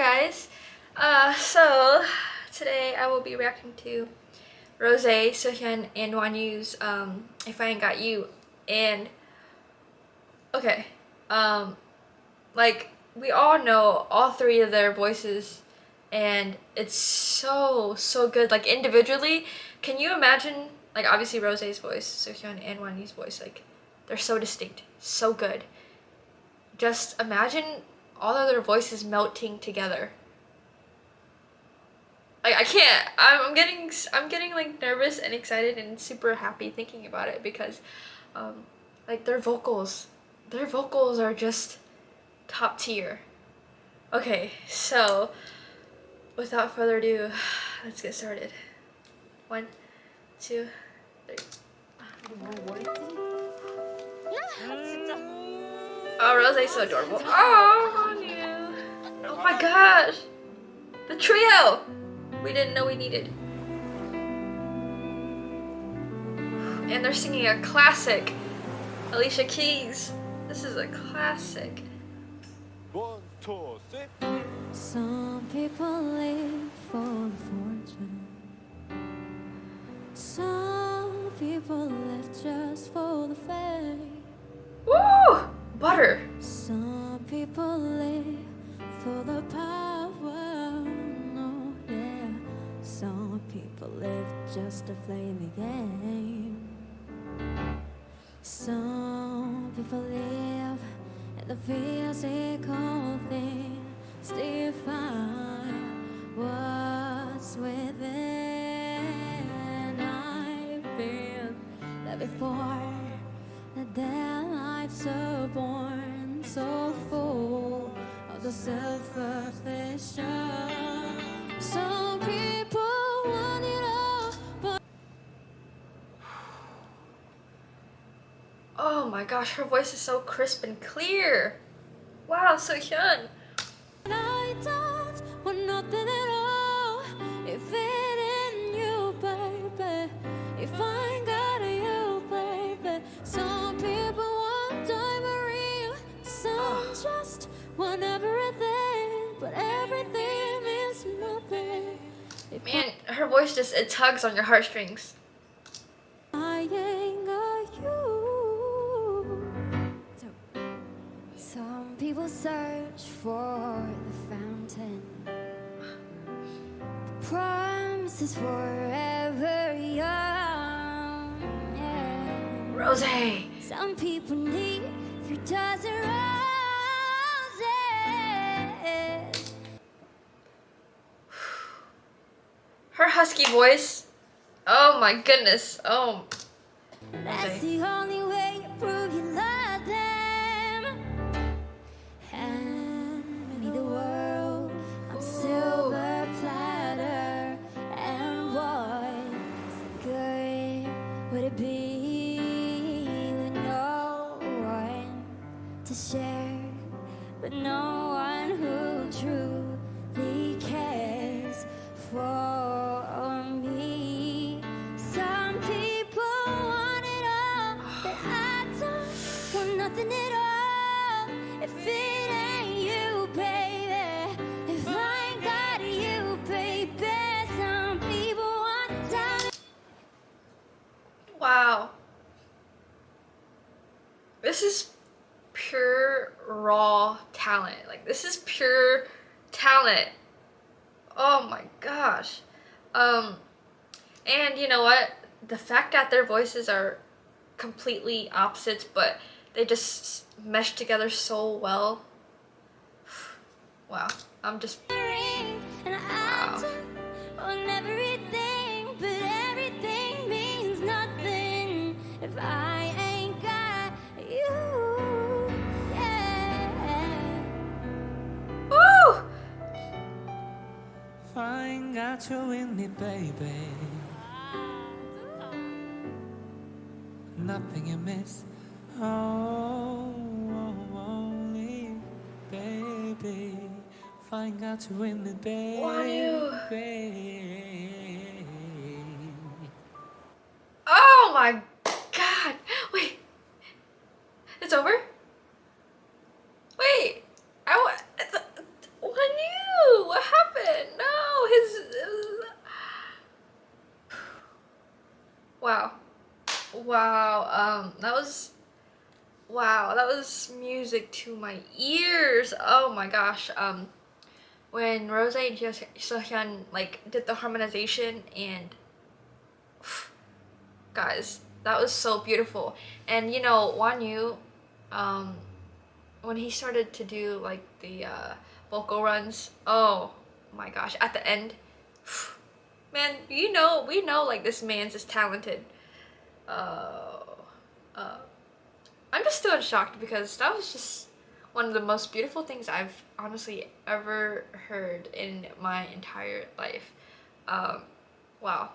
guys. So today I will be reacting to ROSÉ, Suhyun, and Wanyu's If I Ain't Got You. And okay, like we all know all three of their voices, and it's so good. Like individually, can you imagine? Like obviously ROSÉ's voice, Suhyun, and Wanyu's voice, like they're so distinct, so good. Just imagine all of their voices melting together. Like I can't. I'm getting like nervous and excited and super happy thinking about it because, like their vocals are just top tier. Okay, so without further ado, let's get started. 1, 2, 3. Oh, Rosé's so adorable. Oh, Wonyu. Oh my gosh. The trio we didn't know we needed. And they're singing a classic. Alicia Keys. This is a classic. 1, 2, 3. Some people live for the fortune. Some people live just for the fame. Woo! Butter. Some people live for the power. No, yeah. Some people live just to play the game. Some people live in the physical things. Define what's within. I've been there before. That their lives are born so full of the self-reflection. Some people want it all, but Oh my gosh, her voice is so crisp and clear. Wow, Suhyun. I don't want nothing at all. If it ain't you, baby. If I ain't got you, baby. Some people want diamond, some just want everything, but everything means nothing. If Man, her voice just, it tugs on your heartstrings. I ain't got you. Some people search for the fountain. The promise is forever young. Yeah. ROSÉ. Some people need 3 dozen roses. Her husky voice. Oh my goodness. Oh. That's the only way you prove you love them. Hand me the world on silver platter. And what good would it be with no one to share, but no one who truly cares for me? Some people want it all, but I don't want nothing at all. If it ain't you, baby. If I ain't got you, baby. Some people want time. Wow. This is pure raw talent. Like this is pure talent. Oh my gosh. And you know what? The fact that their voices are completely opposites, but they just mesh together so well. Wow. I'm just And I don't want everything, but everything means nothing if I ain't got you. Yeah. woo! If I ain't got you in me, baby, nothing you miss. Oh, only, baby. If I ain't got you in me, Wonyu. baby. Oh my god. Wait. It's over? Wait. Wonyu. Wow, that was music to my ears. Oh my gosh. When ROSÉ and Seohyun like did the harmonization, and guys, that was so beautiful. And you know, Wanyu, um, when he started to do like the vocal runs, oh my gosh, at the end, man, you know, we know like this man's is talented. Uh, uh, I'm just still shocked because that was just one of the most beautiful things I've honestly ever heard in my entire life. Wow.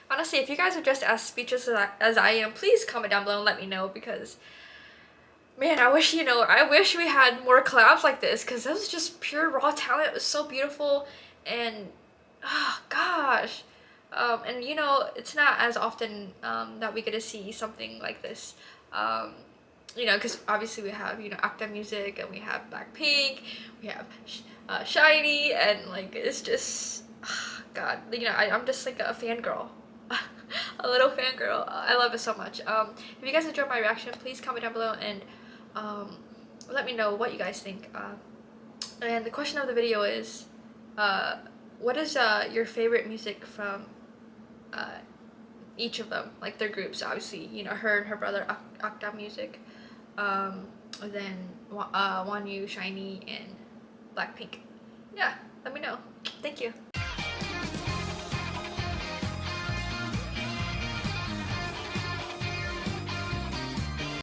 Honestly, if you guys are just as speechless as I am, please comment down below and let me know, because man, I wish, you know, I wish we had more collabs like this, because that was just pure raw talent. It was so beautiful, and oh gosh. And you know, it's not as often that we get to see something like this. You know, because obviously we have, you know, Acta Music, and we have Blackpink, we have Shiny, and like it's just, God, you know, I'm just like a fangirl. A little fangirl. I love it so much. If you guys enjoyed my reaction, please comment down below and let me know what you guys think. And the question of the video is, what is your favorite music from each of them, like their groups? Obviously, you know, her and her brother, Acta Music, then Wanyu, Shiny, and Blackpink. Yeah, let me know. Thank you.